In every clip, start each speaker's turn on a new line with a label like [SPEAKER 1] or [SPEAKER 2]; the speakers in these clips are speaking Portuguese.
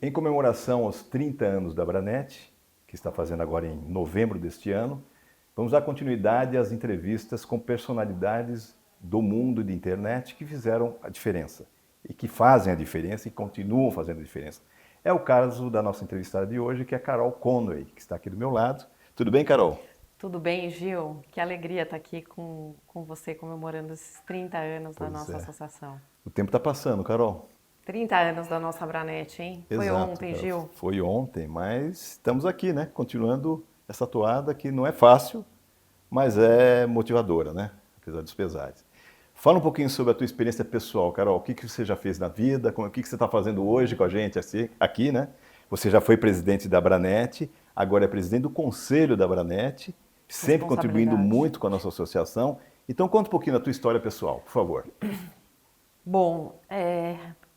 [SPEAKER 1] Em comemoração aos 30 anos da Abranet, que está fazendo agora em novembro deste ano, vamos dar continuidade às entrevistas com personalidades do mundo de internet que fizeram a diferença e que fazem a diferença e continuam fazendo a diferença. É o caso da nossa entrevistada de hoje, que é a Carol Conway, que está aqui do meu lado. Tudo bem, Carol?
[SPEAKER 2] Tudo bem, Gil? Que alegria estar aqui com você comemorando esses 30 anos da
[SPEAKER 1] Pois
[SPEAKER 2] nossa
[SPEAKER 1] é.
[SPEAKER 2] associação.
[SPEAKER 1] O tempo está passando, Carol.
[SPEAKER 2] 30 anos da nossa Abranet, hein? Foi
[SPEAKER 1] Exato,
[SPEAKER 2] ontem,
[SPEAKER 1] Carol.
[SPEAKER 2] Gil.
[SPEAKER 1] Foi ontem, mas estamos aqui, né? Continuando essa toada que não é fácil, mas é motivadora, né? Apesar dos pesares. Fala um pouquinho sobre a tua experiência pessoal, Carol. O que você já fez na vida? O que você está fazendo hoje com a gente aqui, né? Você já foi presidente da Abranet, agora é presidente do conselho da Abranet, sempre contribuindo
[SPEAKER 2] Responsabilidade.
[SPEAKER 1] muito com a nossa associação. Então conta um pouquinho da tua história pessoal, por favor.
[SPEAKER 2] Bom,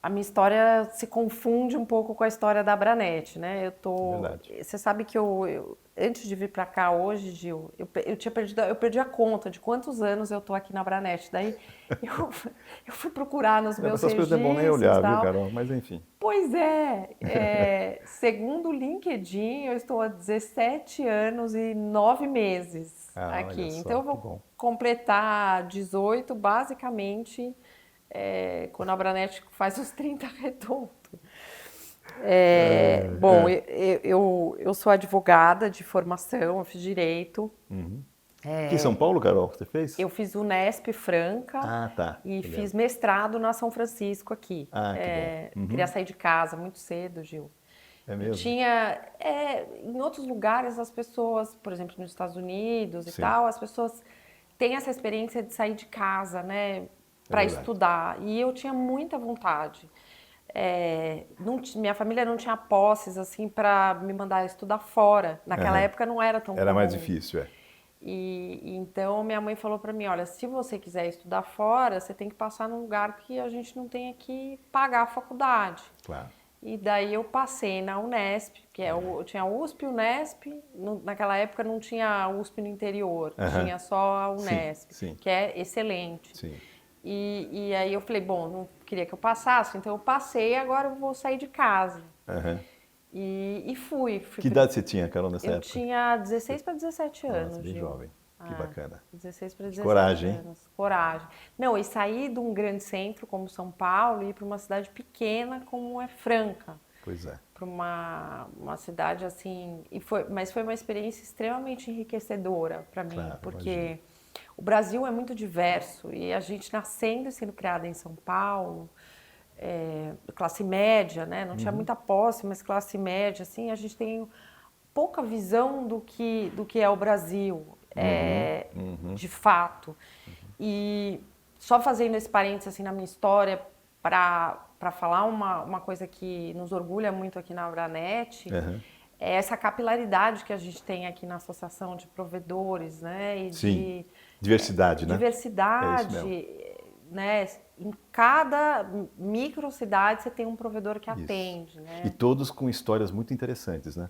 [SPEAKER 2] a minha história se confunde um pouco com a história da Abranet, né?
[SPEAKER 1] É verdade.
[SPEAKER 2] Você sabe que antes de vir para cá hoje, Gil, eu perdi a conta de quantos anos eu tô aqui na Abranet. Daí eu, eu fui procurar nos meus
[SPEAKER 1] Essas coisas não é bom nem
[SPEAKER 2] registros e
[SPEAKER 1] olhar, viu,
[SPEAKER 2] tal.
[SPEAKER 1] Carol? Mas enfim.
[SPEAKER 2] Pois segundo o LinkedIn, eu estou há 17 anos e 9 meses
[SPEAKER 1] Ah,
[SPEAKER 2] aqui.
[SPEAKER 1] olha
[SPEAKER 2] Então,
[SPEAKER 1] só,
[SPEAKER 2] eu
[SPEAKER 1] que
[SPEAKER 2] vou
[SPEAKER 1] bom.
[SPEAKER 2] completar 18, basicamente, quando a Abranet faz os 30 redondo. Bom,
[SPEAKER 1] É.
[SPEAKER 2] eu sou advogada de formação, eu fiz direito.
[SPEAKER 1] Aqui em São Paulo, Carol, você fez?
[SPEAKER 2] Eu fiz Unesp Franca
[SPEAKER 1] Ah, tá.
[SPEAKER 2] e
[SPEAKER 1] Eu
[SPEAKER 2] fiz
[SPEAKER 1] lembro.
[SPEAKER 2] mestrado na São Francisco aqui.
[SPEAKER 1] Ah, que bom.
[SPEAKER 2] Queria
[SPEAKER 1] Uhum.
[SPEAKER 2] sair de casa muito cedo, Gil.
[SPEAKER 1] É
[SPEAKER 2] E
[SPEAKER 1] mesmo?
[SPEAKER 2] em outros lugares, as pessoas, por exemplo, nos Estados Unidos e
[SPEAKER 1] Sim,
[SPEAKER 2] tal, as pessoas têm essa experiência de sair de casa, né,
[SPEAKER 1] é
[SPEAKER 2] para
[SPEAKER 1] verdade.
[SPEAKER 2] estudar. E eu tinha muita vontade. Minha família não tinha posses assim para me mandar estudar fora. Naquela
[SPEAKER 1] Aham.
[SPEAKER 2] época não era tão
[SPEAKER 1] Era mais
[SPEAKER 2] comum.
[SPEAKER 1] difícil, é.
[SPEAKER 2] E então minha mãe falou para mim, olha, se você quiser estudar fora, você tem que passar num lugar que a gente não tenha que pagar a faculdade.
[SPEAKER 1] Claro.
[SPEAKER 2] E daí eu passei na Unesp, eu tinha USP e Unesp, naquela época não tinha USP no interior,
[SPEAKER 1] Aham.
[SPEAKER 2] tinha só a
[SPEAKER 1] Sim,
[SPEAKER 2] Unesp,
[SPEAKER 1] sim,
[SPEAKER 2] que é excelente.
[SPEAKER 1] sim.
[SPEAKER 2] E aí eu falei, bom, não queria que eu passasse, então eu passei, agora eu vou sair de casa.
[SPEAKER 1] Aham.
[SPEAKER 2] E fui.
[SPEAKER 1] Que idade você tinha, Carol, nessa
[SPEAKER 2] Eu
[SPEAKER 1] época?
[SPEAKER 2] tinha 16 para 17
[SPEAKER 1] Nossa,
[SPEAKER 2] anos,
[SPEAKER 1] bem
[SPEAKER 2] Gil.
[SPEAKER 1] jovem. Que
[SPEAKER 2] Ah,
[SPEAKER 1] bacana.
[SPEAKER 2] 16 para
[SPEAKER 1] Que
[SPEAKER 2] 17
[SPEAKER 1] coragem, hein?
[SPEAKER 2] anos. Coragem. Não, e sair de um grande centro como São Paulo e ir para uma cidade pequena como é Franca.
[SPEAKER 1] Pois é.
[SPEAKER 2] Para uma cidade assim. Mas foi uma experiência extremamente enriquecedora para mim,
[SPEAKER 1] Claro, imagino.
[SPEAKER 2] porque o Brasil é muito diverso e a gente nascendo e sendo criada em São Paulo, classe média, né? Não tinha
[SPEAKER 1] Uhum.
[SPEAKER 2] muita posse, mas classe média, assim, a gente tem pouca visão do que é o Brasil,
[SPEAKER 1] Uhum. Uhum.
[SPEAKER 2] de fato. E só fazendo esse parênteses assim, na minha história, para falar uma coisa que nos orgulha muito aqui na Abranet,
[SPEAKER 1] Aham.
[SPEAKER 2] é essa capilaridade que a gente tem aqui na Associação de Provedores, né? E
[SPEAKER 1] Sim.
[SPEAKER 2] de
[SPEAKER 1] Diversidade, né? É isso mesmo.
[SPEAKER 2] diversidade, né? Em cada microcidade você tem um provedor que
[SPEAKER 1] Isso.
[SPEAKER 2] atende,
[SPEAKER 1] E
[SPEAKER 2] né?
[SPEAKER 1] todos com histórias muito interessantes, né?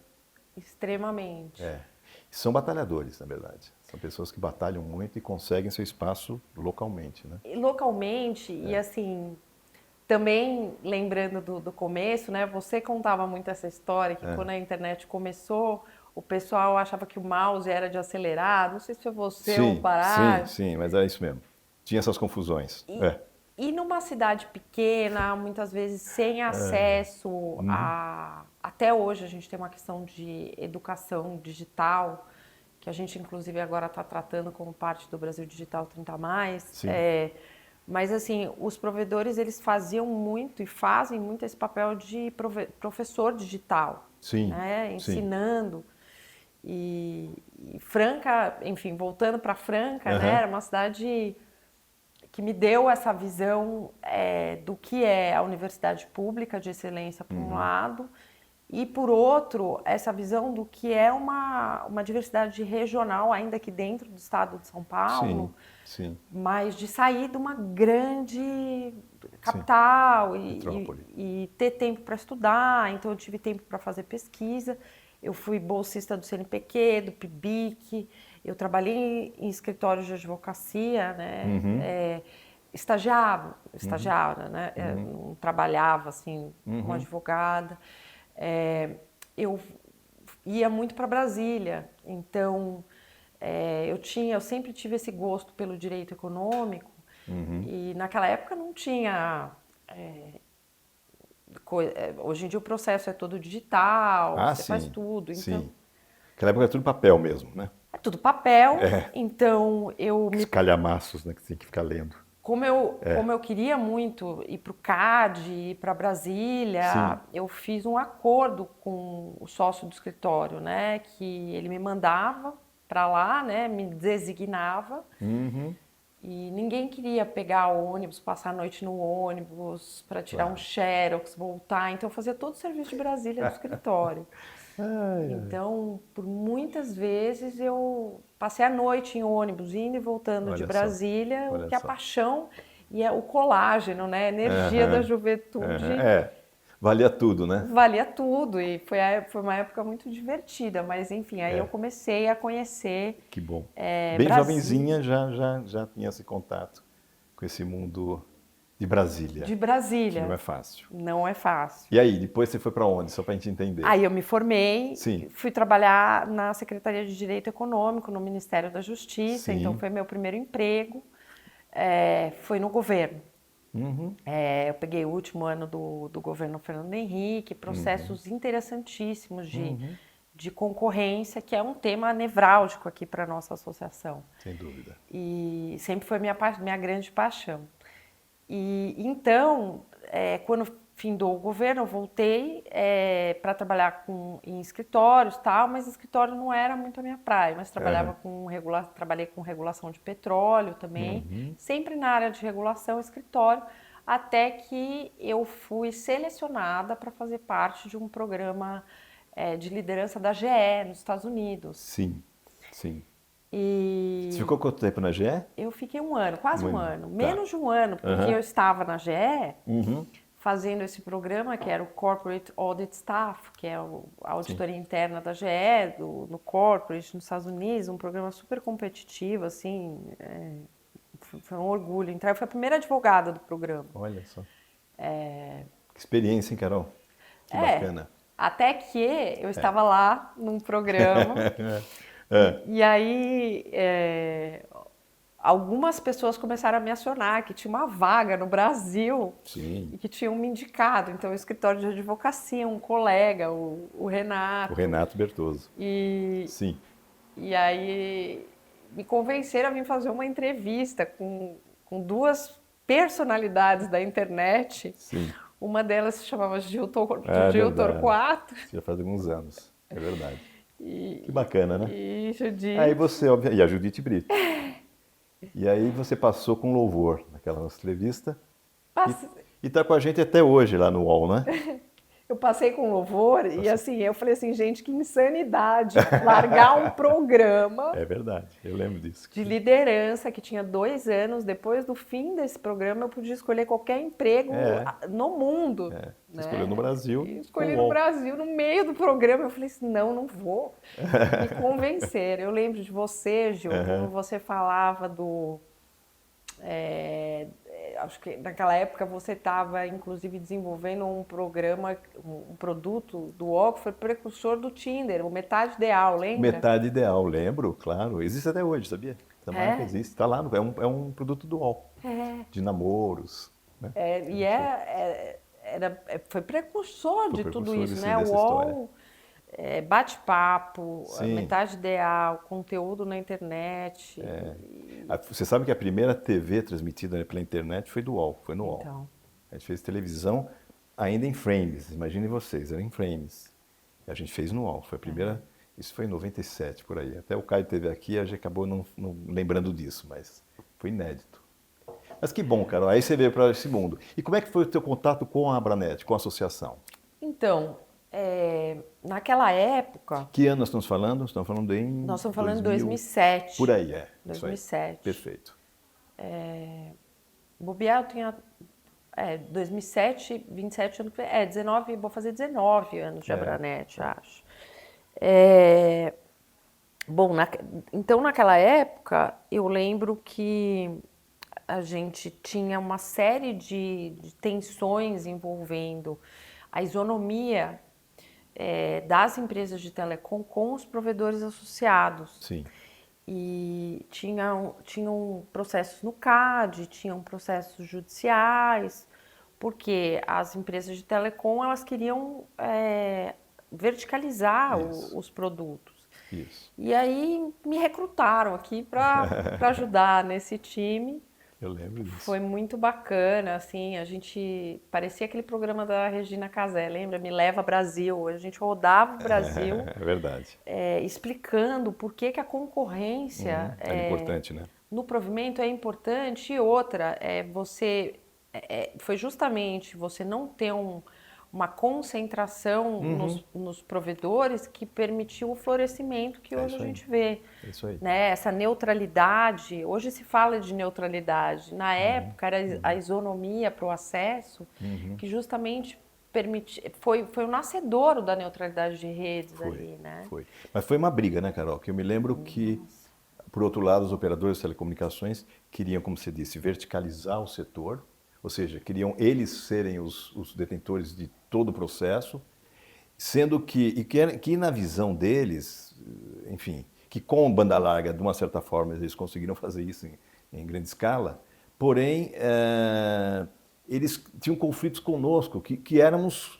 [SPEAKER 2] Extremamente.
[SPEAKER 1] É. São batalhadores, na verdade. São pessoas que batalham muito e conseguem seu espaço localmente, né?
[SPEAKER 2] E localmente, e assim, também lembrando do começo, né? Você contava muito essa história que
[SPEAKER 1] É.
[SPEAKER 2] quando a internet começou, o pessoal achava que o mouse era de acelerar. Não sei se foi você ou o
[SPEAKER 1] Sim, sim,
[SPEAKER 2] Pará.
[SPEAKER 1] sim, mas é isso mesmo. Tinha essas confusões.
[SPEAKER 2] E,
[SPEAKER 1] É.
[SPEAKER 2] e numa cidade pequena, muitas vezes sem acesso
[SPEAKER 1] Uhum.
[SPEAKER 2] a. Até hoje a gente tem uma questão de educação digital, que a gente inclusive agora está tratando como parte do Brasil Digital 30 mais.
[SPEAKER 1] Sim,
[SPEAKER 2] Mas assim, os provedores eles faziam muito e fazem muito esse papel de professor digital,
[SPEAKER 1] sim,
[SPEAKER 2] né?
[SPEAKER 1] sim.
[SPEAKER 2] Ensinando. E Franca, enfim, voltando para Franca, né?
[SPEAKER 1] Aham.
[SPEAKER 2] Era uma cidade que me deu essa visão do que é a universidade pública de excelência, por um
[SPEAKER 1] Uhum.
[SPEAKER 2] lado, e por outro, essa visão do que é uma diversidade regional, ainda aqui dentro do estado de São
[SPEAKER 1] Sim,
[SPEAKER 2] Paulo,
[SPEAKER 1] sim,
[SPEAKER 2] mas de sair de uma grande
[SPEAKER 1] sim.
[SPEAKER 2] capital
[SPEAKER 1] Metrópole.
[SPEAKER 2] e ter tempo para estudar. Então, eu tive tempo para fazer pesquisa. Eu fui bolsista do CNPq, do PIBIC, eu trabalhei em escritórios de advocacia, né?
[SPEAKER 1] Uhum.
[SPEAKER 2] Estagiava,
[SPEAKER 1] Uhum.
[SPEAKER 2] estagiava, né?
[SPEAKER 1] Uhum.
[SPEAKER 2] Não trabalhava assim como
[SPEAKER 1] Uhum.
[SPEAKER 2] advogada. Eu ia muito para Brasília, então eu sempre tive esse gosto pelo direito econômico e naquela época não tinha hoje em dia o processo é todo digital,
[SPEAKER 1] Ah,
[SPEAKER 2] você faz
[SPEAKER 1] sim,
[SPEAKER 2] tudo, então
[SPEAKER 1] sim. Naquela época era tudo papel mesmo, né?
[SPEAKER 2] é tudo papel.
[SPEAKER 1] É.
[SPEAKER 2] Então
[SPEAKER 1] Os calhamaços, né, que você tem que ficar lendo.
[SPEAKER 2] como eu queria muito ir para o CAD, ir para
[SPEAKER 1] Sim.
[SPEAKER 2] Brasília, eu fiz um acordo com o sócio do escritório, né, que ele me mandava para lá, né, me designava.
[SPEAKER 1] Uhum.
[SPEAKER 2] E ninguém queria pegar o ônibus, passar a noite no ônibus para tirar um
[SPEAKER 1] Claro.
[SPEAKER 2] xerox, voltar. Então eu fazia todo o serviço de Brasília do escritório.
[SPEAKER 1] Ai, ai.
[SPEAKER 2] Então, por muitas vezes eu passei a noite em ônibus, indo e voltando de
[SPEAKER 1] Olha só,
[SPEAKER 2] Brasília, o
[SPEAKER 1] olha
[SPEAKER 2] que a
[SPEAKER 1] só.
[SPEAKER 2] paixão e o colágeno, né, a energia da
[SPEAKER 1] Aham, aham.
[SPEAKER 2] juventude
[SPEAKER 1] É, valia tudo, né?
[SPEAKER 2] valia tudo. E foi uma época muito divertida, mas enfim, aí eu
[SPEAKER 1] É,
[SPEAKER 2] comecei a conhecer
[SPEAKER 1] que bom. Bem
[SPEAKER 2] Brasília,
[SPEAKER 1] jovenzinha já tinha esse contato com esse mundo de Brasília,
[SPEAKER 2] de
[SPEAKER 1] que não
[SPEAKER 2] Brasília.
[SPEAKER 1] é fácil.
[SPEAKER 2] Não é fácil.
[SPEAKER 1] E aí, depois você foi para onde? Só para a gente entender.
[SPEAKER 2] Aí eu me formei,
[SPEAKER 1] Sim,
[SPEAKER 2] fui trabalhar na Secretaria de Direito Econômico, no Ministério da Justiça, então
[SPEAKER 1] sim.
[SPEAKER 2] foi meu primeiro emprego, foi no governo.
[SPEAKER 1] Uhum.
[SPEAKER 2] Eu peguei o último ano do governo Fernando Henrique, processos interessantíssimos de concorrência, que é um tema nevrálgico aqui para a nossa associação.
[SPEAKER 1] Sem dúvida.
[SPEAKER 2] E sempre foi minha grande paixão. E então, quando findou o governo, eu voltei para trabalhar em escritórios, tal, mas escritório não era muito a minha praia, mas
[SPEAKER 1] Aham.
[SPEAKER 2] trabalhei com regulação de petróleo também, sempre na área de regulação, escritório, até que eu fui selecionada para fazer parte de um programa de liderança da GE nos Estados Unidos.
[SPEAKER 1] Sim, sim. Você
[SPEAKER 2] E
[SPEAKER 1] ficou quanto tempo na GE?
[SPEAKER 2] eu fiquei um ano, quase um
[SPEAKER 1] Ano.
[SPEAKER 2] ano,
[SPEAKER 1] Tá.
[SPEAKER 2] menos de um ano, porque
[SPEAKER 1] Aham.
[SPEAKER 2] eu estava na GE
[SPEAKER 1] Uhum.
[SPEAKER 2] fazendo esse programa que era o Corporate Audit Staff, que é a
[SPEAKER 1] Sim.
[SPEAKER 2] auditoria interna da GE, no Corporate, nos Estados Unidos, um programa super competitivo, assim, foi um orgulho entrar. Eu fui a primeira advogada do programa.
[SPEAKER 1] Olha só. Que experiência, hein, Carol? Que bacana.
[SPEAKER 2] Até que eu estava lá num programa
[SPEAKER 1] É.
[SPEAKER 2] e aí algumas pessoas começaram a me acionar que tinha uma vaga no Brasil
[SPEAKER 1] Sim.
[SPEAKER 2] e que tinham me indicado. Então, o escritório de advocacia, um colega, o
[SPEAKER 1] O
[SPEAKER 2] Renato,
[SPEAKER 1] Renato Bertoso.
[SPEAKER 2] e,
[SPEAKER 1] Sim.
[SPEAKER 2] e aí me convenceram a vir fazer uma entrevista com duas personalidades da internet.
[SPEAKER 1] Sim.
[SPEAKER 2] Uma delas se chamava Gil,
[SPEAKER 1] É
[SPEAKER 2] Gil
[SPEAKER 1] verdade.
[SPEAKER 2] Torquato
[SPEAKER 1] Isso já faz alguns anos. É verdade. Que
[SPEAKER 2] e,
[SPEAKER 1] bacana, né?
[SPEAKER 2] e
[SPEAKER 1] Aí
[SPEAKER 2] Judite.
[SPEAKER 1] você, obviamente, e a Judite Brito. E aí você passou com louvor naquela nossa entrevista
[SPEAKER 2] Passe-
[SPEAKER 1] e tá com a gente até hoje lá no UOL, né?
[SPEAKER 2] Eu passei com louvor e assim, eu falei assim, gente, que insanidade largar um programa
[SPEAKER 1] É verdade, eu lembro disso.
[SPEAKER 2] de liderança que tinha 2 anos. Depois do fim desse programa, eu podia escolher qualquer emprego
[SPEAKER 1] É.
[SPEAKER 2] no mundo.
[SPEAKER 1] Você
[SPEAKER 2] Né?
[SPEAKER 1] escolheu no Brasil
[SPEAKER 2] E
[SPEAKER 1] com
[SPEAKER 2] escolhi
[SPEAKER 1] o
[SPEAKER 2] no
[SPEAKER 1] UOL.
[SPEAKER 2] Brasil, no meio do programa. Eu falei assim, não vou. Me convencer. Eu lembro de você, Gil, quando você falava acho que naquela época você estava, inclusive, desenvolvendo um programa, um produto do UOL que foi precursor do Tinder, o Metade Ideal, lembra?
[SPEAKER 1] Metade Ideal, lembro, claro. Existe até hoje, sabia? Essa marca
[SPEAKER 2] É,
[SPEAKER 1] existe, está lá, é um produto do UOL, de namoros, né?
[SPEAKER 2] e foi precursor
[SPEAKER 1] Foi
[SPEAKER 2] de tudo
[SPEAKER 1] precursor
[SPEAKER 2] isso,
[SPEAKER 1] desse,
[SPEAKER 2] né? O
[SPEAKER 1] dessa história.
[SPEAKER 2] UOL, bate-papo,
[SPEAKER 1] Sim.
[SPEAKER 2] Metade Ideal, conteúdo na internet.
[SPEAKER 1] Você sabe que a primeira TV transmitida pela internet foi do UOL, foi no UOL.
[SPEAKER 2] Então,
[SPEAKER 1] A gente fez televisão ainda em frames, imaginem vocês, era em frames. E a gente fez no UOL, foi a primeira, isso foi em 97, por aí. Até o Caio esteve aqui, a gente acabou não lembrando disso, mas foi inédito. Mas que bom, Carol, aí você veio para esse mundo. E como é que foi o teu contato com a Abranet, com a associação?
[SPEAKER 2] então, naquela época,
[SPEAKER 1] Que ano nós estamos falando? Estamos falando em
[SPEAKER 2] nós estamos falando de
[SPEAKER 1] 2000,
[SPEAKER 2] 2007.
[SPEAKER 1] por aí, isso aí.
[SPEAKER 2] 2007.
[SPEAKER 1] Perfeito.
[SPEAKER 2] Bobear, eu tinha 2007, 27 anos, 19, vou fazer 19 anos de Abranet, acho. Bom, então naquela época eu lembro que a gente tinha uma série de tensões envolvendo a isonomia das empresas de telecom com os provedores associados.
[SPEAKER 1] Sim.
[SPEAKER 2] E tinham processos no CAD, tinham processos judiciais, porque as empresas de telecom elas queriam verticalizar os produtos.
[SPEAKER 1] Isso.
[SPEAKER 2] E aí me recrutaram aqui para ajudar nesse time.
[SPEAKER 1] Eu lembro disso.
[SPEAKER 2] Foi muito bacana, assim, a gente parecia aquele programa da Regina Casé, lembra? Me Leva Brasil. A gente rodava o Brasil
[SPEAKER 1] É verdade.
[SPEAKER 2] explicando por que a concorrência
[SPEAKER 1] É importante, né?
[SPEAKER 2] no provimento é importante. E outra, foi justamente você não ter uma concentração nos provedores que permitiu o florescimento que hoje a gente vê.
[SPEAKER 1] É isso aí.
[SPEAKER 2] Né? Essa neutralidade, hoje se fala de neutralidade, na época era a isonomia para o acesso, que justamente foi o nascedouro da neutralidade de redes ali, né?
[SPEAKER 1] Foi. Mas foi uma briga, né, Carol? Que eu me lembro que, por outro lado, os operadores de telecomunicações queriam, como você disse, verticalizar o setor, ou seja, queriam eles serem os detentores de todo o processo, sendo que na visão deles, enfim, que com banda larga, de uma certa forma, eles conseguiram fazer isso em grande escala, porém, eles tinham conflitos conosco, que éramos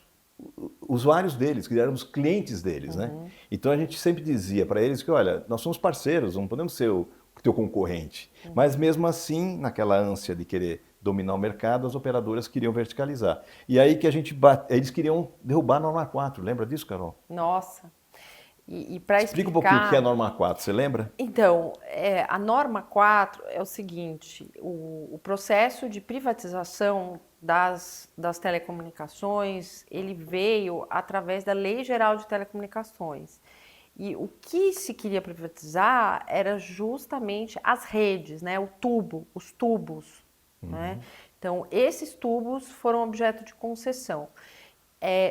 [SPEAKER 1] usuários deles, que éramos clientes deles, né? Então a gente sempre dizia para eles que, olha, nós somos parceiros, não podemos ser o teu concorrente. Mas mesmo assim, naquela ânsia de querer dominar o mercado, as operadoras queriam verticalizar. E aí que eles queriam derrubar a norma 4, lembra disso, Carol?
[SPEAKER 2] Nossa. E para
[SPEAKER 1] Explica um pouquinho o que é a norma 4, você lembra?
[SPEAKER 2] Então, a norma 4 é o seguinte, o processo de privatização das telecomunicações, ele veio através da Lei Geral de Telecomunicações. E o que se queria privatizar era justamente as redes, né? Os tubos. Né? Então, esses tubos foram objeto de concessão.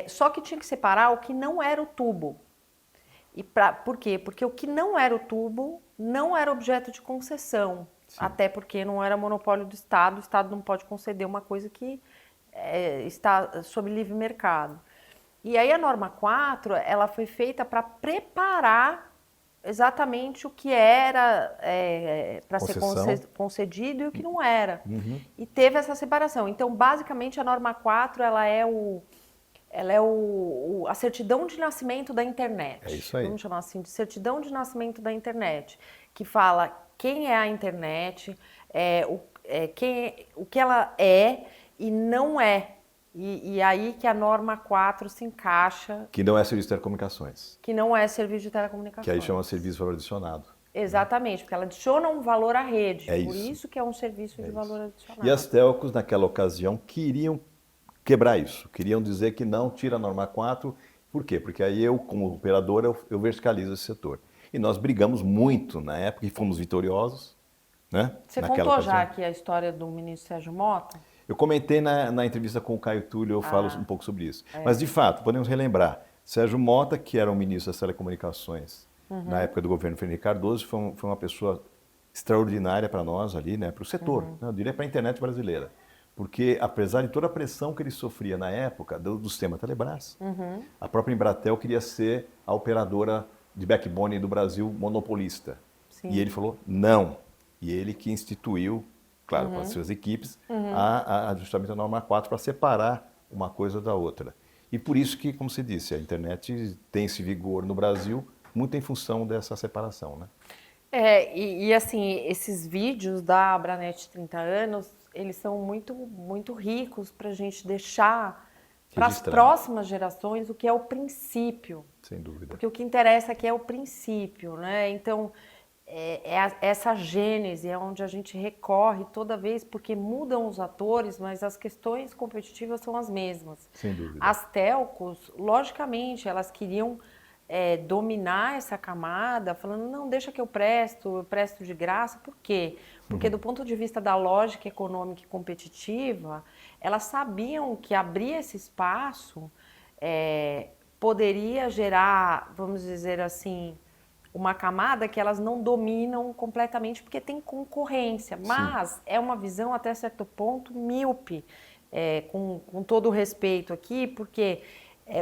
[SPEAKER 2] Só que tinha que separar o que não era o tubo. Por quê? Porque o que não era o tubo não era objeto de concessão. Sim. Até porque não era monopólio do Estado, o Estado não pode conceder uma coisa que está sob livre mercado. E aí a norma 4, ela foi feita para preparar exatamente o que era para ser concedido e o que não era. E teve essa separação. Então, basicamente, a norma 4, ela é a certidão de nascimento da internet.
[SPEAKER 1] É isso aí.
[SPEAKER 2] Vamos chamar assim de certidão de nascimento da internet, que fala quem é a internet, o que ela é e não é. E aí que a norma 4 se encaixa.
[SPEAKER 1] Que não é serviço de telecomunicações.
[SPEAKER 2] Que não é serviço de telecomunicações.
[SPEAKER 1] Que aí chama serviço de valor adicionado.
[SPEAKER 2] Exatamente, porque ela adiciona um valor à rede.
[SPEAKER 1] É
[SPEAKER 2] por isso que é um serviço de valor adicionado.
[SPEAKER 1] E as telcos, naquela ocasião, queriam quebrar isso. Queriam dizer que não, tira a norma 4. Por quê? Porque aí eu, como operador, eu verticalizo esse setor. E nós brigamos muito na época e fomos vitoriosos. Né?
[SPEAKER 2] Você contou já aqui a história do ministro Sérgio Mota?
[SPEAKER 1] Eu comentei na entrevista com o Caio Túlio, eu falo um pouco sobre isso. Mas, de fato, podemos relembrar, Sérgio Mota, que era o ministro das Telecomunicações na época do governo Fernando Cardoso, foi uma pessoa extraordinária para nós ali, né, para o setor, né, eu diria para a internet brasileira. Porque, apesar de toda a pressão que ele sofria na época do sistema Telebrás, a própria Embratel queria ser a operadora de backbone do Brasil monopolista. Sim. E ele falou não. E ele que instituiu, claro, com as suas equipes, justamente a norma 4 para separar uma coisa da outra. E por isso que, como você disse, a internet tem esse vigor no Brasil, muito em função dessa separação, né?
[SPEAKER 2] Assim, esses vídeos da Abranet 30 anos, eles são muito, muito ricos para a gente deixar para as próximas gerações o que é o princípio.
[SPEAKER 1] Sem dúvida.
[SPEAKER 2] Porque o que interessa aqui é o princípio, né? Então, essa gênese é onde a gente recorre toda vez, porque mudam os atores, mas as questões competitivas são as mesmas.
[SPEAKER 1] Sem dúvida.
[SPEAKER 2] As telcos, logicamente, elas queriam dominar essa camada, falando, não, deixa que eu presto de graça. Por quê? Porque do ponto de vista da lógica econômica e competitiva, elas sabiam que abrir esse espaço poderia gerar, vamos dizer assim, uma camada que elas não dominam completamente porque tem concorrência, mas é uma visão até certo ponto míope, com todo o respeito aqui, porque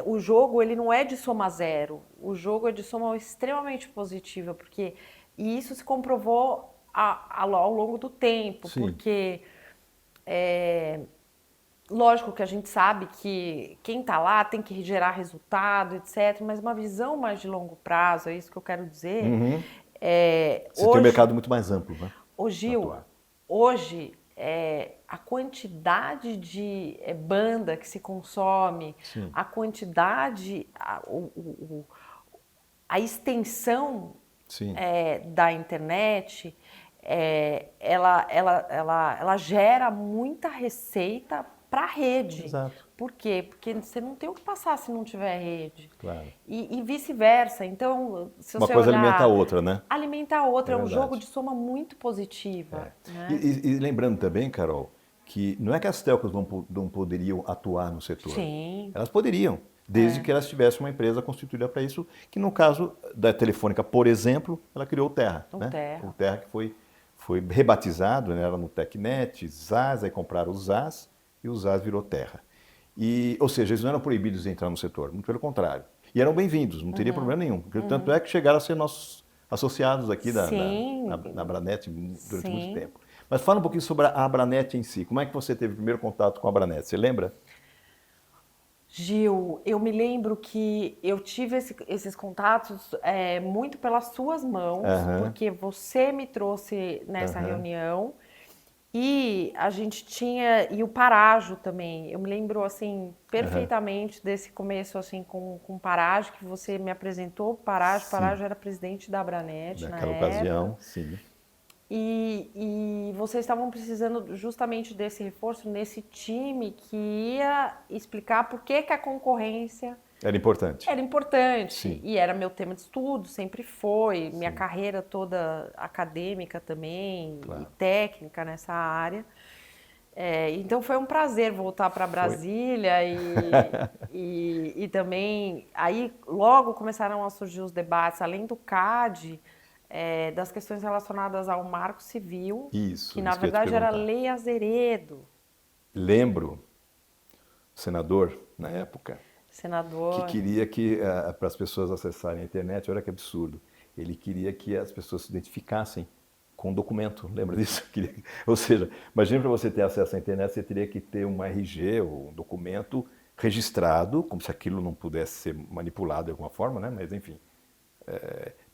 [SPEAKER 2] o jogo ele não é de soma zero, o jogo é de soma extremamente positiva, porque e isso se comprovou ao longo do tempo,
[SPEAKER 1] Sim.
[SPEAKER 2] porque lógico que a gente sabe que quem está lá tem que gerar resultado, etc., mas uma visão mais de longo prazo, é isso que eu quero dizer.
[SPEAKER 1] Você tem um mercado muito mais amplo, né?
[SPEAKER 2] Ô
[SPEAKER 1] Pra
[SPEAKER 2] Gil,
[SPEAKER 1] atuar.
[SPEAKER 2] hoje a quantidade de banda que se consome,
[SPEAKER 1] Sim.
[SPEAKER 2] a quantidade, a extensão
[SPEAKER 1] Sim.
[SPEAKER 2] da internet, ela gera muita receita para a rede.
[SPEAKER 1] Exato.
[SPEAKER 2] Por quê? Porque você não tem o que passar se não tiver rede.
[SPEAKER 1] Claro.
[SPEAKER 2] E vice-versa. Então, se
[SPEAKER 1] Uma
[SPEAKER 2] você
[SPEAKER 1] coisa alimenta a
[SPEAKER 2] olhar,
[SPEAKER 1] outra, né?
[SPEAKER 2] alimenta a
[SPEAKER 1] É
[SPEAKER 2] outra. É um jogo
[SPEAKER 1] verdade.
[SPEAKER 2] de soma muito positiva.
[SPEAKER 1] E,
[SPEAKER 2] Né?
[SPEAKER 1] e lembrando também, Carol, que não é que as telcos não poderiam atuar no setor.
[SPEAKER 2] Sim.
[SPEAKER 1] Elas poderiam, desde que elas tivessem uma empresa constituída para isso, que no caso da Telefônica, por exemplo, ela criou o Terra.
[SPEAKER 2] O
[SPEAKER 1] Né?
[SPEAKER 2] Terra.
[SPEAKER 1] O Terra que foi rebatizado, né? Era no Tecnet, ZAS, aí compraram o ZAS e o ZAS virou Terra. E, ou seja, eles não eram proibidos de entrar no setor, muito pelo contrário. E eram bem-vindos, não teria problema nenhum. Tanto é que chegaram a ser nossos associados aqui
[SPEAKER 2] Sim.
[SPEAKER 1] na Abranet durante muito
[SPEAKER 2] Sim.
[SPEAKER 1] tempo. Mas fala um pouquinho sobre a Abranet em si. Como é que você teve o primeiro contato com a Abranet? Você lembra?
[SPEAKER 2] Gil, eu me lembro que eu tive esses contatos muito pelas suas mãos,
[SPEAKER 1] Aham,
[SPEAKER 2] porque você me trouxe nessa
[SPEAKER 1] aham.
[SPEAKER 2] reunião e a gente tinha, e o Parágio também, eu me lembro assim perfeitamente desse começo assim com o Parágio, que você me apresentou, o
[SPEAKER 1] Sim,
[SPEAKER 2] Parágio era presidente da Abranet na
[SPEAKER 1] naquela
[SPEAKER 2] época.
[SPEAKER 1] ocasião, sim.
[SPEAKER 2] E vocês estavam precisando justamente desse reforço nesse time que ia explicar por que que a concorrência
[SPEAKER 1] Era importante.
[SPEAKER 2] era importante.
[SPEAKER 1] Sim,
[SPEAKER 2] E era meu tema de estudo, sempre foi, minha
[SPEAKER 1] sim,
[SPEAKER 2] carreira toda acadêmica também e
[SPEAKER 1] claro.
[SPEAKER 2] técnica nessa área. Então foi um prazer voltar para
[SPEAKER 1] Foi.
[SPEAKER 2] Brasília e também aí logo começaram a surgir os debates, além do CAD, das questões relacionadas ao Marco Civil, que na
[SPEAKER 1] Isso que eu ia te
[SPEAKER 2] verdade era
[SPEAKER 1] perguntar.
[SPEAKER 2] Lei Azeredo,
[SPEAKER 1] Lembro, o senador, na época, que
[SPEAKER 2] senador.
[SPEAKER 1] queria que, para as pessoas acessarem a internet, olha que absurdo, ele queria que as pessoas se identificassem com um documento, lembra disso? Ou seja, imagine para você ter acesso à internet, você teria que ter um RG ou um documento registrado, como se aquilo não pudesse ser manipulado de alguma forma, né? Mas enfim,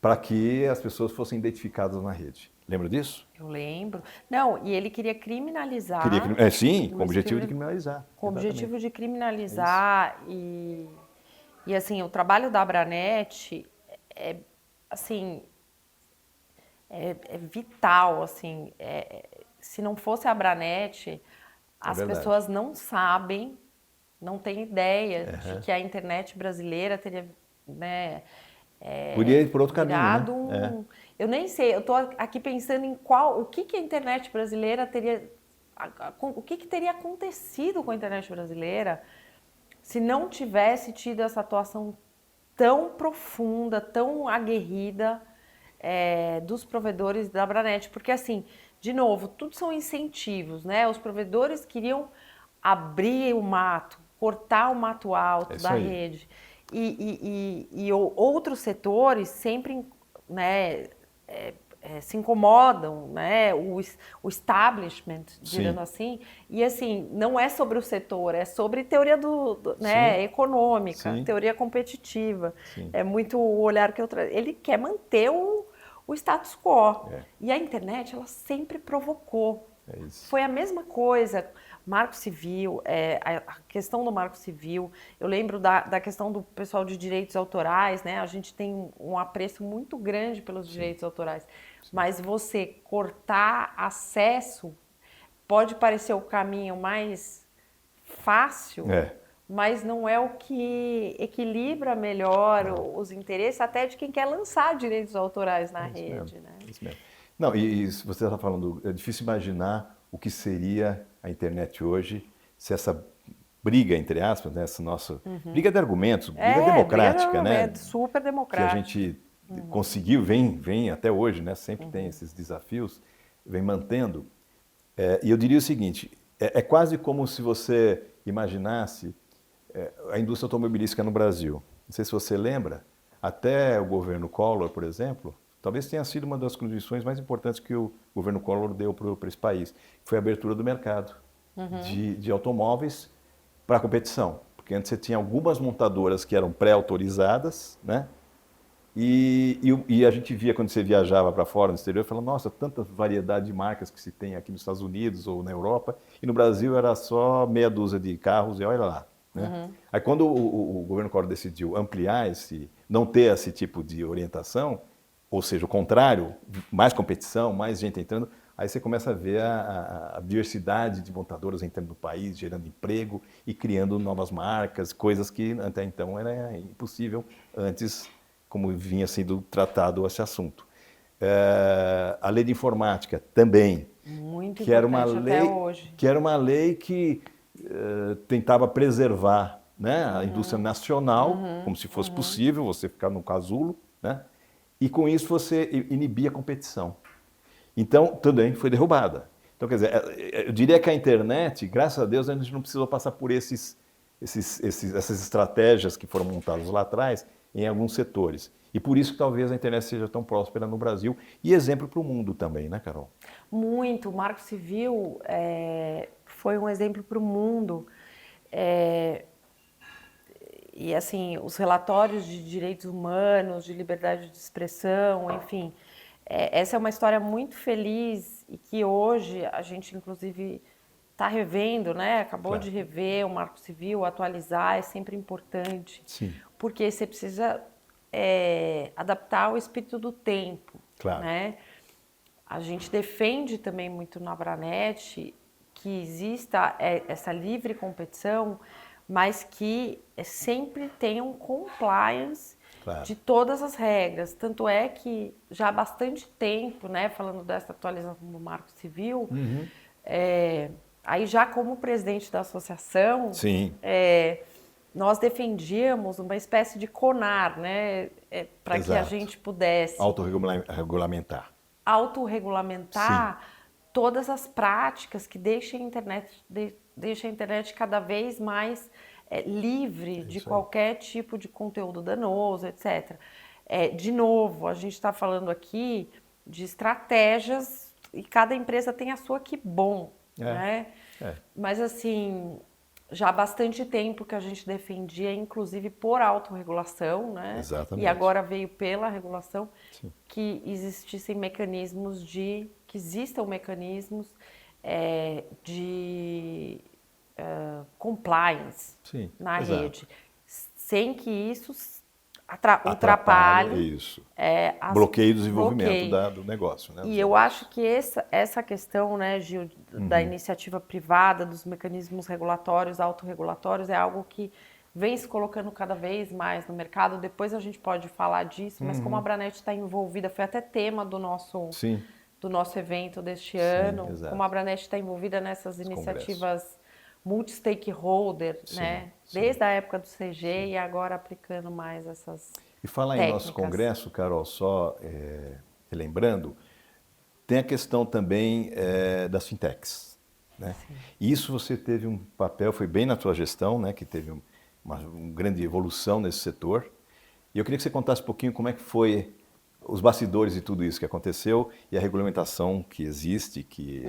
[SPEAKER 1] para que as pessoas fossem identificadas na rede. Lembra disso?
[SPEAKER 2] Eu lembro. Não, e ele queria criminalizar,
[SPEAKER 1] Sim, com o
[SPEAKER 2] mas
[SPEAKER 1] objetivo de criminalizar.
[SPEAKER 2] com o objetivo
[SPEAKER 1] Exatamente.
[SPEAKER 2] de
[SPEAKER 1] É isso.
[SPEAKER 2] criminalizar e assim, o trabalho da Abranet é assim, é vital, assim, se não fosse a Abranet,
[SPEAKER 1] É
[SPEAKER 2] as
[SPEAKER 1] verdade.
[SPEAKER 2] pessoas não sabem, não têm ideia de que a internet brasileira teria, né,
[SPEAKER 1] Podia ir por outro caminho, né?
[SPEAKER 2] virado eu nem sei, eu estou aqui pensando em o que que a internet brasileira teria, o que que teria acontecido com a internet brasileira se não tivesse tido essa atuação tão profunda, tão aguerrida dos provedores da Abranet. Porque, assim, de novo, tudo são incentivos, né? Os provedores queriam abrir o mato, cortar o mato
[SPEAKER 1] É
[SPEAKER 2] alto da
[SPEAKER 1] isso aí.
[SPEAKER 2] rede. E outros setores sempre, né, se incomodam, né? O establishment,
[SPEAKER 1] Sim,
[SPEAKER 2] dizendo assim, e assim, não é sobre o setor, é sobre teoria
[SPEAKER 1] sim,
[SPEAKER 2] né, econômica,
[SPEAKER 1] sim,
[SPEAKER 2] teoria competitiva.
[SPEAKER 1] sim.
[SPEAKER 2] É muito o olhar que eu trago. Ele quer manter o status quo.
[SPEAKER 1] É,
[SPEAKER 2] E a internet, ela sempre provocou.
[SPEAKER 1] é isso.
[SPEAKER 2] Foi a mesma coisa, Marco Civil, a questão do Marco Civil. Eu lembro da questão do pessoal de direitos autorais, né? A gente tem um apreço muito grande pelos
[SPEAKER 1] Sim,
[SPEAKER 2] direitos autorais.
[SPEAKER 1] sim.
[SPEAKER 2] Mas você cortar acesso pode parecer o caminho mais fácil,
[SPEAKER 1] É,
[SPEAKER 2] mas não é o que equilibra melhor
[SPEAKER 1] não.
[SPEAKER 2] os interesses até de quem quer lançar direitos autorais na
[SPEAKER 1] É isso mesmo.
[SPEAKER 2] rede, né?
[SPEAKER 1] É isso mesmo. Não, e se você está falando, é difícil imaginar o que seria a internet hoje se essa briga, entre aspas, né, essa nossa briga de argumentos, briga
[SPEAKER 2] Briga
[SPEAKER 1] democrática,
[SPEAKER 2] é
[SPEAKER 1] né,
[SPEAKER 2] super
[SPEAKER 1] que a
[SPEAKER 2] democrática.
[SPEAKER 1] gente conseguiu, vem até hoje, né, sempre tem esses desafios, vem mantendo. E eu diria o seguinte, é quase como se você imaginasse a indústria automobilística no Brasil. Não sei se você lembra, até o governo Collor, por exemplo, talvez tenha sido uma das contribuições mais importantes que o governo Collor deu para esse país, foi a abertura do mercado de automóveis para a competição. Porque antes você tinha algumas montadoras que eram pré-autorizadas, né? E a gente via quando você viajava para fora, no exterior, falando, nossa, tanta variedade de marcas que se tem aqui nos Estados Unidos ou na Europa, e no Brasil era só meia dúzia de carros, e olha lá. Né? Aí quando o governo Collor decidiu ampliar não ter esse tipo de orientação, ou seja, o contrário, mais competição, mais gente entrando, aí você começa a ver a diversidade de montadoras entrando no país, gerando emprego e criando novas marcas, coisas que até então era impossível antes, como vinha sendo tratado esse assunto. A lei de informática também,
[SPEAKER 2] Muito
[SPEAKER 1] que era
[SPEAKER 2] importante até hoje.
[SPEAKER 1] que era uma lei que tentava preservar, né, a indústria nacional, como se fosse possível você ficar no casulo, né, e com isso você inibia a competição. Então, também foi derrubada. Então, quer dizer, eu diria que a internet, graças a Deus, a gente não precisou passar por essas estratégias que foram montadas lá atrás em alguns setores. E por isso que talvez a internet seja tão próspera no Brasil e exemplo para o mundo também, né, Carol?
[SPEAKER 2] Muito. O Marco Civil foi um exemplo para o mundo. E assim, os relatórios de direitos humanos, de liberdade de expressão, enfim, essa é uma história muito feliz e que hoje a gente inclusive está revendo, né? Acabou de rever o Marco Civil, atualizar, é sempre importante.
[SPEAKER 1] Sim.
[SPEAKER 2] Porque você precisa adaptar ao espírito do tempo, né? A gente defende também muito na Abranet que exista essa livre competição, mas que sempre tenha um compliance de todas as regras. Tanto é que já há bastante tempo, né, falando dessa atualização do Marco Civil, aí já como presidente da associação, nós defendíamos uma espécie de CONAR, né, para que a gente pudesse
[SPEAKER 1] autorregulamentar
[SPEAKER 2] todas as práticas que deixem a internet cada vez mais livre de qualquer tipo de conteúdo danoso, etc. De novo, a gente está falando aqui de estratégias e cada empresa tem a sua, que bom, né? Mas assim, já há bastante tempo que a gente defendia, inclusive por autorregulação, né?
[SPEAKER 1] Exatamente.
[SPEAKER 2] E agora veio pela regulação, que existissem mecanismos que existam mecanismos de compliance na rede, sem que isso ultrapalhe
[SPEAKER 1] bloqueio do desenvolvimento do negócio. Né,
[SPEAKER 2] e eu acho que essa questão, né, Gil, da iniciativa privada, dos mecanismos regulatórios, autorregulatórios, é algo que vem se colocando cada vez mais no mercado. Depois a gente pode falar disso, mas como a Abranet está envolvida, foi até tema do nosso evento deste ano, como a Abranet está envolvida nessas iniciativas multi-stakeholder, né? Desde a época do CG e agora aplicando mais essas
[SPEAKER 1] E falar em nosso congresso, Carol, só relembrando, tem a questão também das fintechs. Né? E isso você teve um papel, foi bem na tua gestão, né, que teve uma grande evolução nesse setor. E eu queria que você contasse um pouquinho como é que foi os bastidores de tudo isso que aconteceu e a regulamentação que existe, que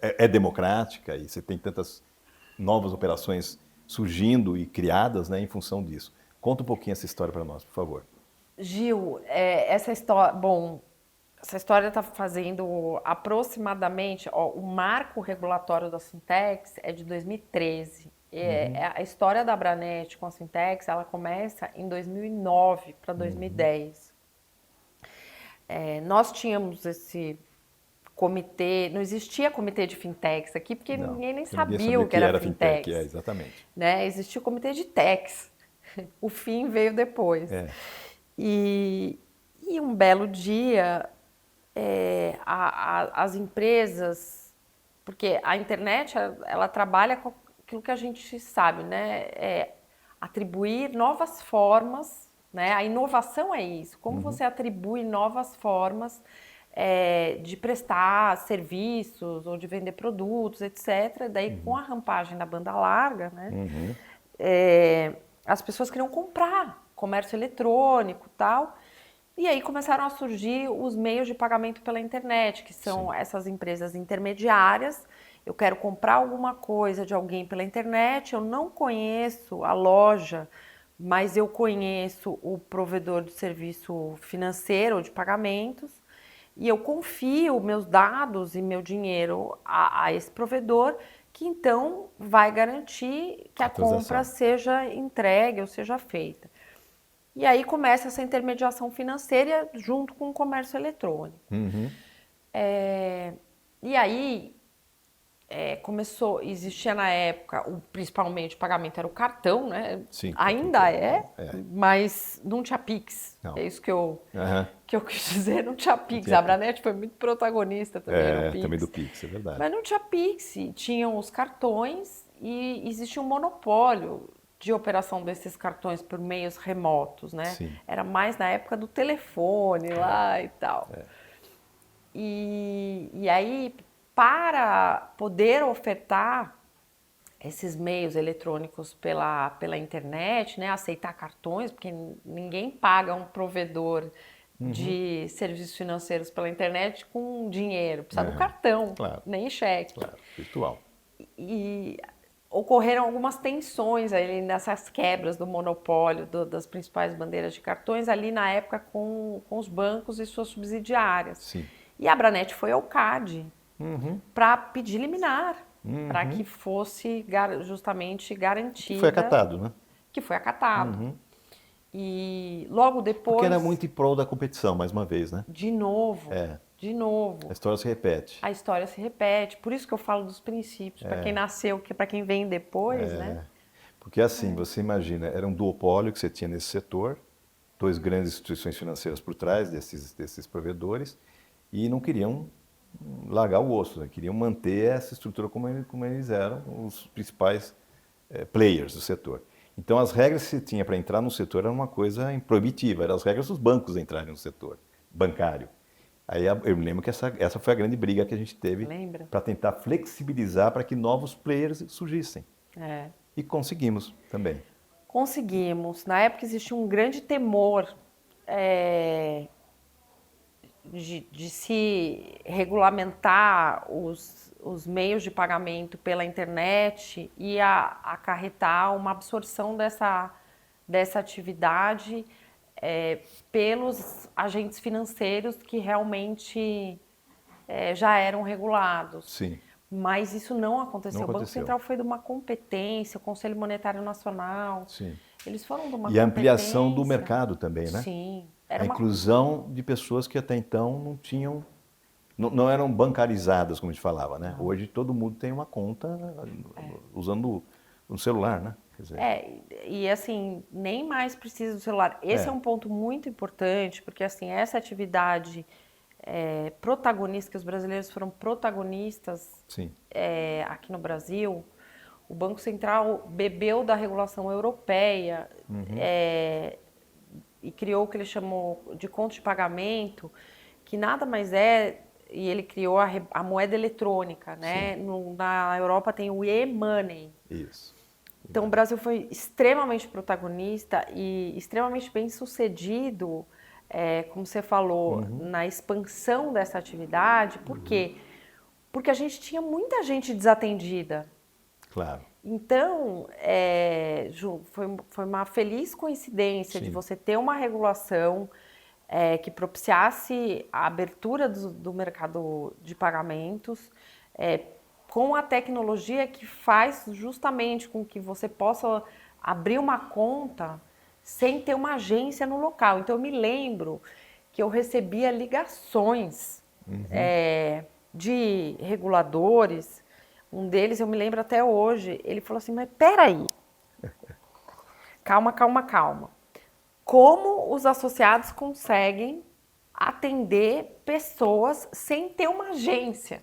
[SPEAKER 1] é democrática e você tem tantas novas operações surgindo e criadas, né, em função disso. Conta um pouquinho essa história para nós, por favor.
[SPEAKER 2] Gil, essa história está fazendo aproximadamente, o marco regulatório das fintechs é de 2013. A história da Abranet com as fintechs, ela começa em 2009 para 2010. Nós tínhamos esse comitê, não existia comitê de fintechs aqui, porque ninguém nem sabia o que era fintechs.
[SPEAKER 1] Exatamente.
[SPEAKER 2] Né? Existia o comitê de techs. O fim veio depois. E um belo dia, as empresas, porque a internet ela trabalha com aquilo que a gente sabe, né? Atribuir novas formas, né? A inovação é isso. Como você atribui novas formas de prestar serviços ou de vender produtos, etc. Daí, com a rampagem da banda larga, né? as pessoas queriam comprar comércio eletrônico e tal. E aí começaram a surgir os meios de pagamento pela internet, que são
[SPEAKER 1] Sim.
[SPEAKER 2] essas empresas intermediárias. Eu quero comprar alguma coisa de alguém pela internet, eu não conheço a loja, mas eu conheço o provedor de serviço financeiro ou de pagamentos, e eu confio meus dados e meu dinheiro a esse provedor, que então vai garantir que a compra seja entregue ou seja feita. E aí começa essa intermediação financeira junto com o comércio eletrônico.
[SPEAKER 1] Uhum.
[SPEAKER 2] E aí existia na época, principalmente o pagamento era o cartão, né?
[SPEAKER 1] Sim,
[SPEAKER 2] Ainda é,
[SPEAKER 1] é.
[SPEAKER 2] mas não tinha Pix.
[SPEAKER 1] Não.
[SPEAKER 2] É isso que eu quis dizer, não tinha Pix.
[SPEAKER 1] tinha
[SPEAKER 2] A Abranet foi muito protagonista também no Pix.
[SPEAKER 1] Também do Pix, é verdade.
[SPEAKER 2] Mas não tinha Pix, tinham os cartões e existia um monopólio de operação desses cartões por meios remotos, né?
[SPEAKER 1] Sim.
[SPEAKER 2] Era mais na época do telefone lá e tal. E aí, para poder ofertar esses meios eletrônicos pela internet, né? Aceitar cartões, porque ninguém paga um provedor de serviços financeiros pela internet com dinheiro, precisa do cartão, nem cheque.
[SPEAKER 1] Claro, virtual.
[SPEAKER 2] E ocorreram algumas tensões ali nessas quebras do monopólio das principais bandeiras de cartões ali na época com os bancos e suas subsidiárias.
[SPEAKER 1] Sim.
[SPEAKER 2] E a Abranet foi ao CAD para pedir liminar, para que fosse justamente garantida.
[SPEAKER 1] Que foi acatado, né?
[SPEAKER 2] Que foi acatado. E logo depois...
[SPEAKER 1] Porque era muito em prol da competição, mais uma vez, né?
[SPEAKER 2] De novo. De novo.
[SPEAKER 1] A história se repete.
[SPEAKER 2] A história se repete. Por isso que eu falo dos princípios, para quem nasceu, para quem vem depois, né?
[SPEAKER 1] Porque assim, você imagina, era um duopólio que você tinha nesse setor, duas grandes instituições financeiras por trás desses provedores, e não queriam largar o osso, né? Queriam manter essa estrutura como eles eram, os principais players do setor. Então, as regras que se tinha para entrar no setor era uma coisa proibitiva, eram as regras dos bancos entrarem no setor bancário. Aí eu me lembro que essa foi a grande briga que a gente teve para tentar flexibilizar para que novos players surgissem. E conseguimos também.
[SPEAKER 2] Conseguimos. Na época existia um grande temor de se regulamentar os meios de pagamento pela internet e acarretar uma absorção dessa atividade pelos agentes financeiros que realmente já eram regulados.
[SPEAKER 1] Sim.
[SPEAKER 2] Mas isso não aconteceu. O Banco Central foi de uma competência, o Conselho Monetário Nacional.
[SPEAKER 1] Sim.
[SPEAKER 2] Eles foram de uma
[SPEAKER 1] competência. E a ampliação do mercado também, né?
[SPEAKER 2] Sim.
[SPEAKER 1] A inclusão de pessoas que até então não tinham, não eram bancarizadas, como a gente falava, né? Não. Hoje todo mundo tem uma conta usando um celular, né? Quer dizer...
[SPEAKER 2] e assim, nem mais precisa do celular. Esse é um ponto muito importante, porque assim, essa atividade protagonista, que os brasileiros foram protagonistas aqui no Brasil, o Banco Central bebeu da regulação europeia e criou o que ele chamou de conta de pagamento, que nada mais e ele criou a moeda eletrônica, né? Na Europa tem o e-money.
[SPEAKER 1] Isso.
[SPEAKER 2] Então o Brasil foi extremamente protagonista e extremamente bem sucedido, como você falou, na expansão dessa atividade. Por quê? Porque a gente tinha muita gente desatendida.
[SPEAKER 1] Claro.
[SPEAKER 2] Então, foi uma feliz coincidência de você ter uma regulação que propiciasse a abertura do mercado de pagamentos, com a tecnologia que faz justamente com que você possa abrir uma conta sem ter uma agência no local. Então, eu me lembro que eu recebia ligações de reguladores. Um deles, eu me lembro até hoje, ele falou assim, mas peraí, calma. Como os associados conseguem atender pessoas sem ter uma agência?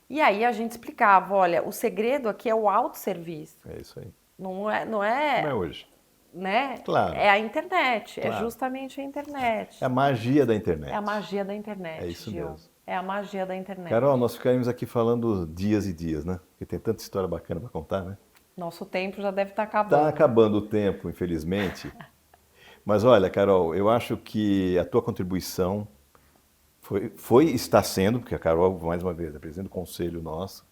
[SPEAKER 2] E aí a gente explicava, olha, o segredo aqui é o autosserviço.
[SPEAKER 1] É isso aí.
[SPEAKER 2] Não é
[SPEAKER 1] Não é hoje.
[SPEAKER 2] Né?
[SPEAKER 1] Claro.
[SPEAKER 2] É a internet,
[SPEAKER 1] Claro.
[SPEAKER 2] É justamente a internet.
[SPEAKER 1] É a magia da internet.
[SPEAKER 2] É a magia da internet,
[SPEAKER 1] É isso
[SPEAKER 2] Gil.
[SPEAKER 1] mesmo.
[SPEAKER 2] É a magia da internet.
[SPEAKER 1] Carol, nós ficaríamos aqui falando dias e dias, né? Porque tem tanta história bacana para contar, né?
[SPEAKER 2] Nosso tempo já deve estar
[SPEAKER 1] Está
[SPEAKER 2] acabando.
[SPEAKER 1] acabando o tempo, infelizmente. Mas olha, Carol, eu acho que a tua contribuição foi e está sendo, porque a Carol, mais uma vez, é presidente do conselho nosso,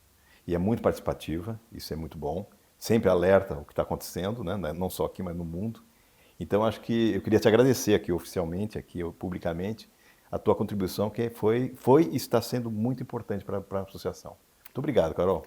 [SPEAKER 1] e é muito participativa, isso é muito bom, sempre alerta o que está acontecendo, né? Não só aqui, mas no mundo. Então, acho que eu queria te agradecer aqui oficialmente, aqui publicamente, a tua contribuição, que foi e está sendo muito importante para a associação. Muito obrigado, Carol.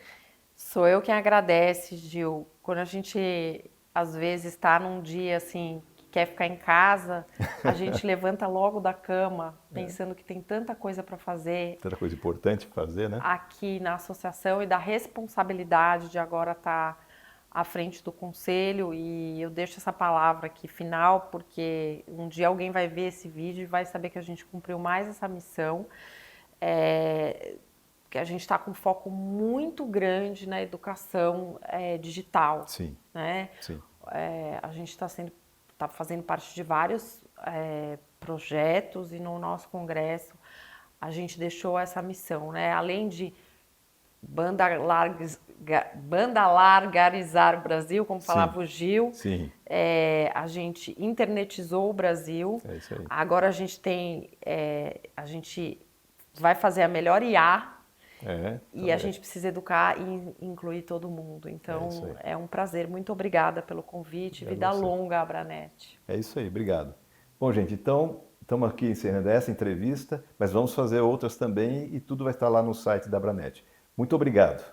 [SPEAKER 2] Sou eu quem agradece, Gil. Quando a gente às vezes está num dia assim que quer ficar em casa, a gente levanta logo da cama, pensando que tem tanta coisa para fazer
[SPEAKER 1] Tanta coisa importante para fazer, né?
[SPEAKER 2] aqui na associação e da responsabilidade de agora estar à frente do conselho. E eu deixo essa palavra aqui final, porque um dia alguém vai ver esse vídeo e vai saber que a gente cumpriu mais essa missão. Que a gente está com um foco muito grande na educação digital,
[SPEAKER 1] Sim,
[SPEAKER 2] né?
[SPEAKER 1] sim.
[SPEAKER 2] A gente está fazendo parte de vários projetos e no nosso congresso a gente deixou essa missão, né? Além de bandalargarizar o Brasil, como
[SPEAKER 1] Sim,
[SPEAKER 2] falava o Gil,
[SPEAKER 1] sim,
[SPEAKER 2] a gente internetizou o Brasil.
[SPEAKER 1] é isso aí.
[SPEAKER 2] Agora a gente vai fazer a melhor IA e a gente precisa educar e incluir todo mundo.
[SPEAKER 1] isso
[SPEAKER 2] Então,
[SPEAKER 1] aí.
[SPEAKER 2] é um prazer. Muito obrigada pelo convite.
[SPEAKER 1] Obrigado
[SPEAKER 2] Vida
[SPEAKER 1] a você.
[SPEAKER 2] longa, Abranet.
[SPEAKER 1] É isso aí, obrigado. Bom, gente, então estamos aqui encerrando essa entrevista, mas vamos fazer outras também e tudo vai estar lá no site da Abranet. Muito obrigado.